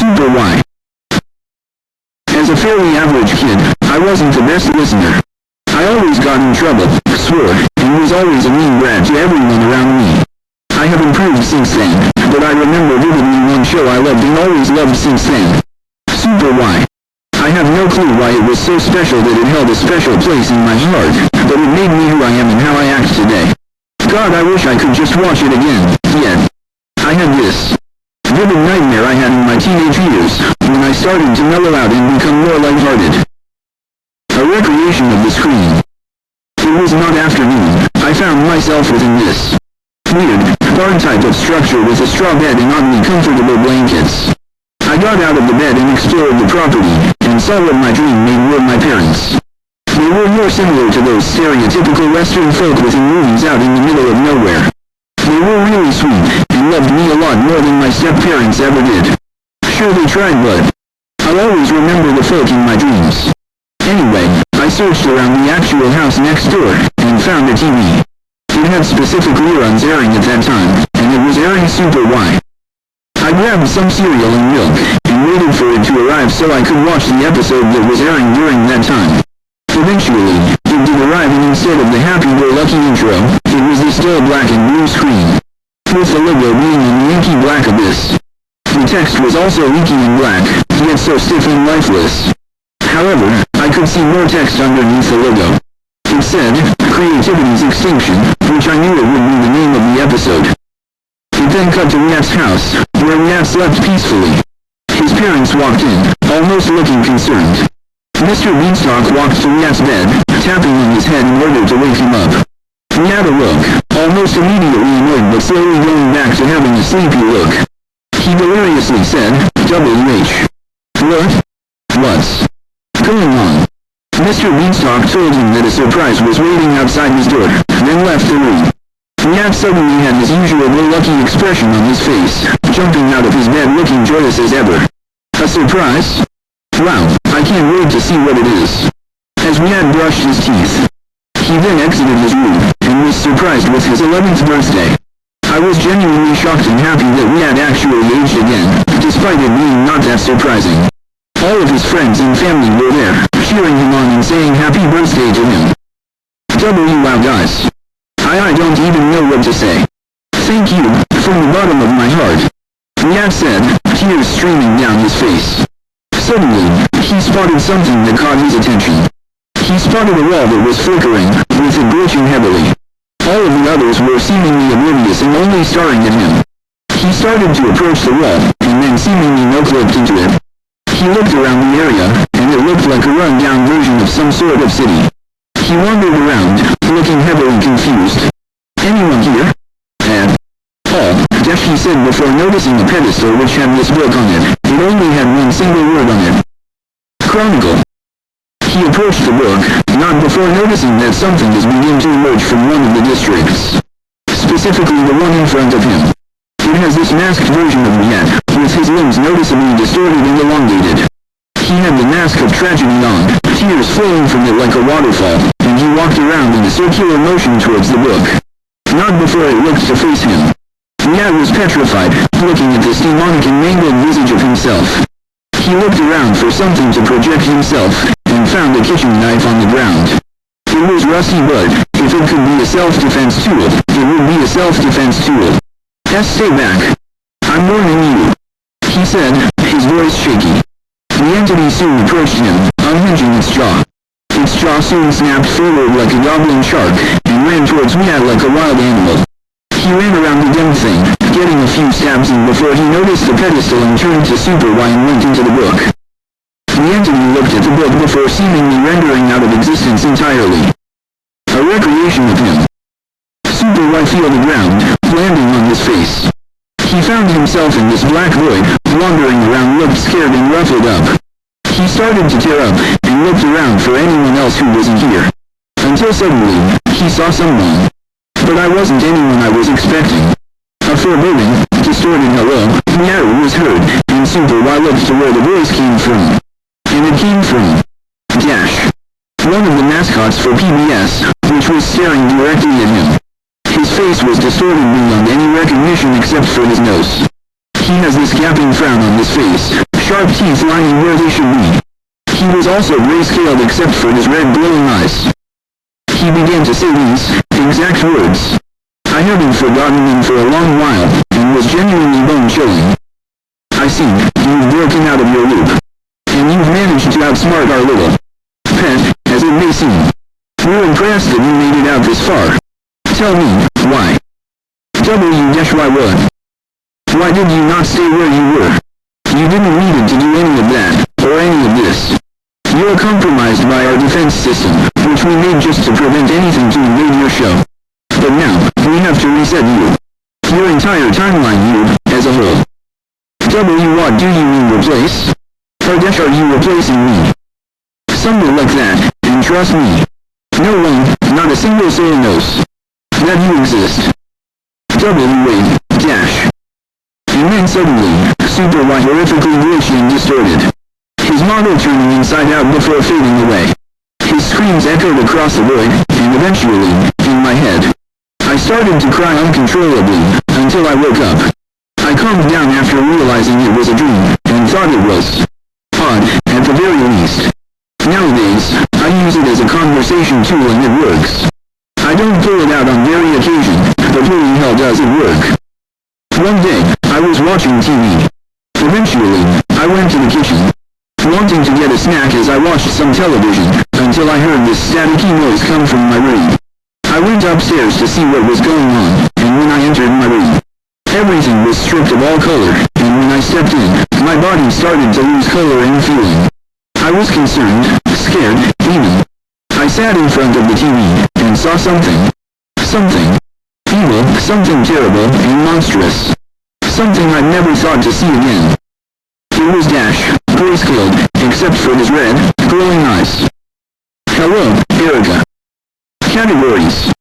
Super Y. As a fairly average kid, I wasn't the best listener. I always got in trouble, swore, and was always a mean brat to everyone around me. I have improved since then, but I remember vividly one show I loved and always loved since then. Super Y. I have no clue why it was so special that it held a special place in my heart, but it made me who I am and how I act today. God, I wish I could just watch it again, yet. I had this vivid nightmare I had in my teenage years, when I started to mellow out and become more lighthearted. A recreation of the screen. It was not afternoon. I found myself within this weird, barn type of structure with a straw bed and oddly comfortable blankets. I got out of the bed and explored the property, and saw what my dream made were my parents. They were more similar to those stereotypical Western folk within movies out in the middle of nowhere. They were really sweet, and loved me a lot more than my step-parents ever did. Sure, they tried, but I'll always remember the folk in my dreams. Anyway, I searched around the actual house next door, and found a TV. It had specific reruns airing at that time, and it was airing Super Y. I grabbed some cereal and milk, and waited for it to arrive so I could watch the episode that was airing during that time. Eventually, it did arrive, and instead of the happy-go-lucky intro, it was the still black and blue screen, with the logo being in the inky black abyss. The text was also inky and black, yet so stiff and lifeless. However, I could see more text underneath the logo. It said, "Creativity's Extinction," which I knew it would be the name of the episode. It then cut to Wyatt's house, where Wyatt slept peacefully. His parents walked in, almost looking concerned. Mr. Beanstalk walked to Wyatt's bed, tapping on his head in order to wake him up. Wyatt awoke, almost immediately annoyed but slowly going back to having a sleepy look. He deliriously said, "WH. What's going on?" Mr. Beanstalk told him that a surprise was waiting outside his door, then left the room. Wyatt suddenly had his usual go-lucky expression on his face, jumping out of his bed looking joyous as ever. "A surprise? Wow, I can't wait to see what it is." As Wyatt brushed his teeth, he then exited his room, and was surprised with his 11th birthday. I was genuinely shocked and happy that Wyatt actually aged again, despite it being not that surprising. All of his friends and family were there, cheering him on and saying happy birthday to him. Wow guys. I don't even know what to say. Thank you, from the bottom of my heart. Wyatt said, tears streaming down his face. Suddenly, he spotted something that caught his attention. He spotted a wall that was flickering, with it glitching heavily. All of the others were seemingly oblivious and only staring at him. He started to approach the wall, and then seemingly no-clipped into it. He looked around the area, and it looked like a run-down version of some sort of city. He wandered around, looking heavily confused. "Anyone here?" He said before noticing a pedestal which had this book on it. It only had one single word on it. Chronicle. He approached the book, not before noticing that something was beginning to emerge from one of the districts. Specifically the one in front of him. It has this masked version of Wyatt, with his limbs noticeably distorted and elongated. He had the mask of tragedy on, tears flowing from it like a waterfall, and he walked around in a circular motion towards the book. Not before it looked to face him. Wyatt was petrified, looking at this demonic and mangled visage of himself. He looked around for something to project himself, and found a kitchen knife on the ground. It was rusty, but if it could be a self-defense tool, it would be a self-defense tool. Stay back. I'm warning you," he said, his voice shaky. The entity soon approached him, unhinging its jaw. Its jaw soon snapped forward like a goblin shark, and ran towards Wyatt like a wild animal. He ran around the dumb thing, getting a few stabs in before he noticed the pedestal and turned to Super Y and went into the book. The entity looked at the book before seemingly rendering out of existence entirely. A recreation of him. Super Y feel the ground, landing on his face. He found himself in this black void, wandering around, looked scared and ruffled up. He started to tear up, and looked around for anyone else who wasn't here. Until suddenly, he saw someone. But I wasn't anyone I was expecting. A foreboding, distorted hello, Wyatt was heard, and Super Y looked to where the voice came from. And it came from Dash, one of the mascots for PBS, which was staring directly at him. His face was distorted beyond any recognition except for his nose. He has this gaping frown on his face, sharp teeth lying where they should be. He was also gray-scaled except for his red glowing eyes. He began to say these exact words. I haven't forgotten them for a long while, and was genuinely bone-chilling. I see, you've broken out of your loop. And you've managed to outsmart our little pet, as it may seem. We're impressed that you made it out this far. Tell me, why? Why what? Why did you not stay where you were? You didn't need to do any of that, or any of this. You're compromised by our defense system, which we made just to prevent anything to invade your show. But now, we have to reset you. Your entire timeline, you, as a whole. What do you mean replace? Are you replacing me? Something like that, and trust me. No one, not a single soul knows that you exist. And then suddenly, super horrifically glitchy and distorted. His model turning inside out before fading away. His screams echoed across the void, and eventually, in my head. I started to cry uncontrollably, until I woke up. I calmed down after realizing it was a dream, and thought it was odd, at the very least. Nowadays, I use it as a conversation tool and it works. I don't pull it out on very occasion, but holy hell does it work. One day, I was watching TV. Eventually, I went to the kitchen, wanting to get a snack as I watched some television, until I heard this staticky noise come from my room. I went upstairs to see what was going on, and when I entered my room, everything was stripped of all color, and when I stepped in, my body started to lose color and feeling. I was concerned, scared, even. I sat in front of the TV, and saw something evil, something terrible, and monstrous. Something I'd never thought to see again. It was grayscaled, except for his red, glowing eyes. Hello, Erica. Categories.